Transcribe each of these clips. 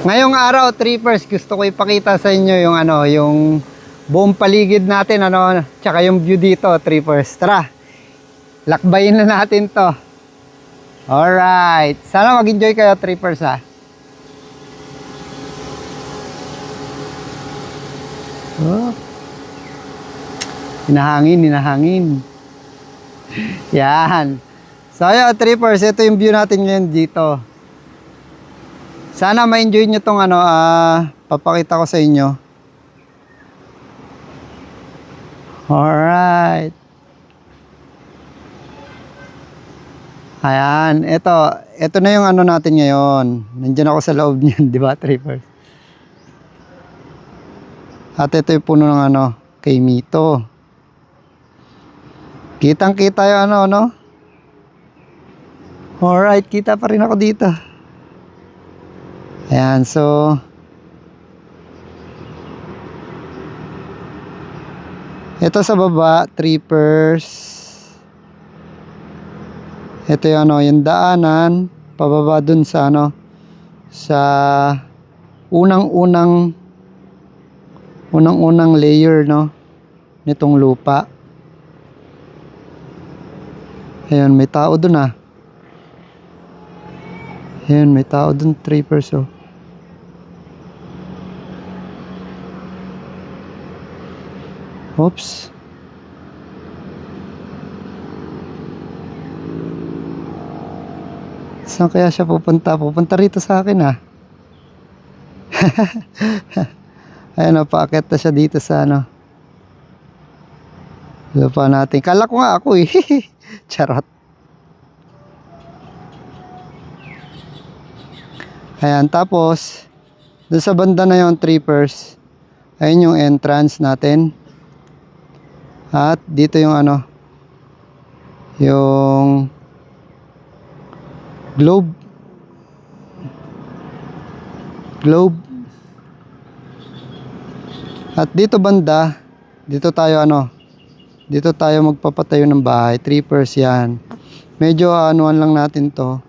Ngayong araw, trippers, gusto ko ipakita sa inyo yung ano, yung buong paligid natin, ano, tsaka yung view dito, trippers. Tara, lakbayin na natin to. Alright, sana mag-enjoy kayo, trippers, ha. Oh. Hinahangin. Yan. So, ayun, trippers, ito yung view natin ngayon dito. Sana ma-enjoy nyo tong ano, papakita ko sa inyo. Alright. Ayan, ito na yung ano natin ngayon. Nandiyan ako sa loob niyan, di ba, trippers? At ito yung puno ng ano, kay Mito. Kitang-kita yung ano, no? Alright, kita pa rin ako dito. Ayan, so ito sa baba, trippers. Ito yung ano, yung daanan pababa dun sa ano, sa unang-unang layer, no, nitong lupa. Ayan, may tao dun, ah. Ayan, may tao dun, trippers, oh. Oops. Saan kaya siya pupunta? Pupunta rito sa akin, ah. Ayan, paakyat na siya dito sa ano, lupa natin. Kala ko nga ako, eh. Charot. Ayan, tapos doon sa banda na yon, trippers, ayun yung entrance natin. At dito yung ano, yung globe. At dito banda, dito tayo ano, dito tayo magpapatayo ng bahay, trippers. Yan, medyo anuan lang natin to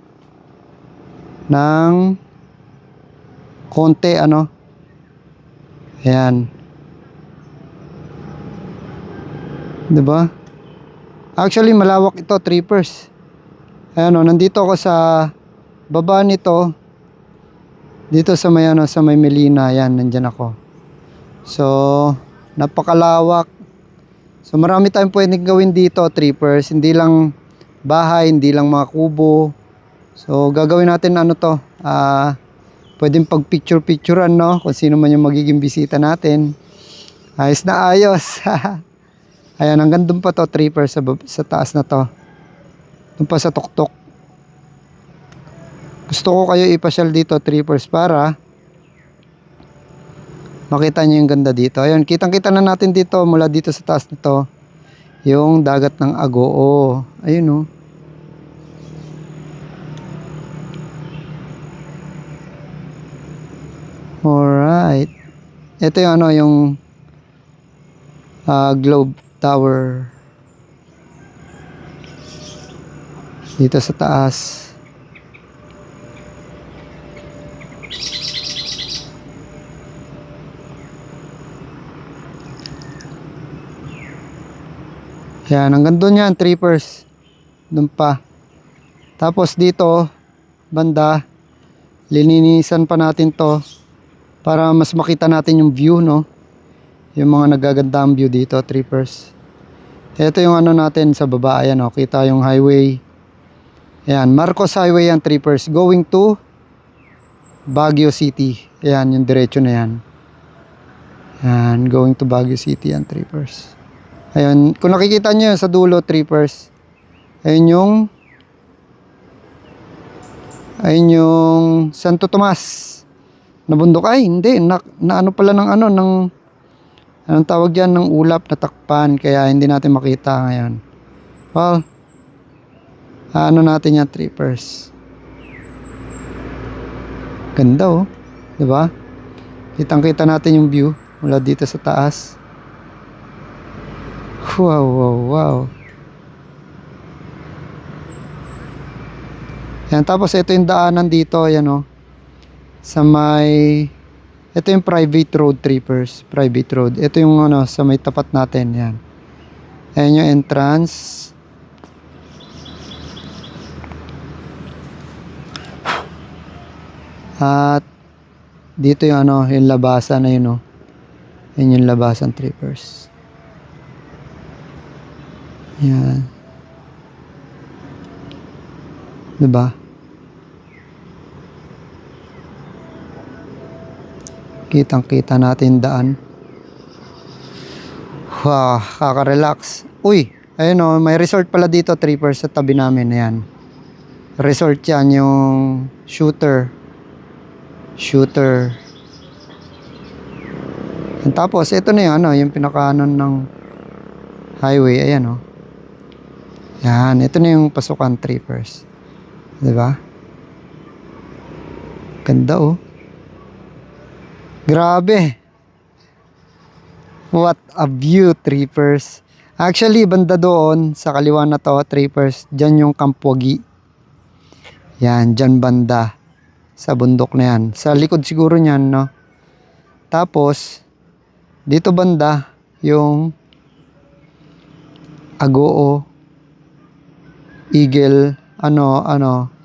ng konti, ano. Ayan, diba? Actually malawak ito, trippers. Ayan, oh, nandito ako sa baba nito, dito sa may ano, sa may Melina. Ayan, nandyan ako. So napakalawak. So marami tayong pwedeng gawin dito, trippers. Hindi lang bahay, hindi lang mga kubo. So gagawin natin ano to, pwedeng pag picture-picturean, no, kung sino man yung magiging bisita natin. Ayos na ayos. Ayan, hanggang dun pa to, trippers, sa taas na to. Dun pa sa tuktok. Gusto ko kayo ipasyal dito, trippers, para makita nyo yung ganda dito. Ayun, kitang-kita na natin dito, mula dito sa taas na to, yung dagat ng Agoo. Ayun, oh. Alright. Ito yung ano, yung globe tower dito sa taas. Yan, hanggang doon yan, trippers. Doon pa. Tapos dito banda, lininisan pa natin to para mas makita natin yung view, no, yung mga nagagandang view dito, trippers. Ito yung ano natin sa baba. Ayan, oh, kita yung highway. Ayan, Marcos Highway yan, trippers, going to Baguio City. Ayan, yung diretso na yan. Ayan, going to Baguio City yan, trippers. Ayan, kung nakikita nyo sa dulo, trippers, ayun yung Santo Tomas na bundok. Ay, hindi, na ano pala ng ano, ng anong tawag dyan, ng ulap na takpan, kaya hindi natin makita ngayon. Well, ano natin yan, trippers. Ganda, oh, diba? Kitang-kita natin yung view mula dito sa taas. Wow. Yan, tapos ito yung daanan dito, ayan, oh. sa may, ito yung private road, trippers, private road. Ito yung ano, sa may tapat natin, yan. Ayan yung entrance. At dito yung ano, yung labasan na yun, oh. Yan yung labasan, trippers. Yan. Diba? Kitang-kita natin daan. Wow, kaka-relax. Uy, ayun oh, may resort pala dito, trippers, sa tabi namin. Ayan. Resort yan, yung shooter. And tapos, ito na yung ano, yung pinakaanon ng highway. Ayan oh. Yan, ito na yung pasukan, trippers. Diba? Ganda oh. Grabe. What a view, trippers. Actually, banda doon, sa kaliwa na to, trippers, dyan yung Camp Puagi. Yan, dyan banda. Sa bundok na yan. Sa likod siguro niyan, no? Tapos, dito banda, yung Agoo, Eagle,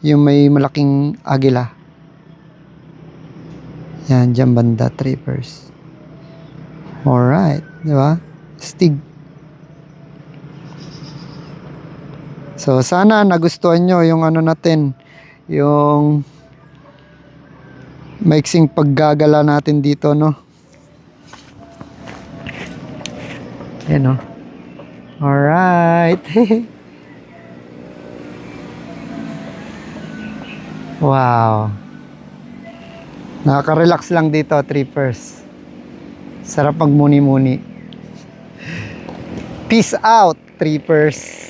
yung may malaking agila. Yan, dyan banda, trippers. Alright, di ba? Stig. So, sana nagustuhan nyo yung ano natin, yung maiksing paggagala natin dito, no? Yan, no? Alright. Wow. Nakaka-relax lang dito, trippers. Sarap magmuni-muni. Peace out, trippers.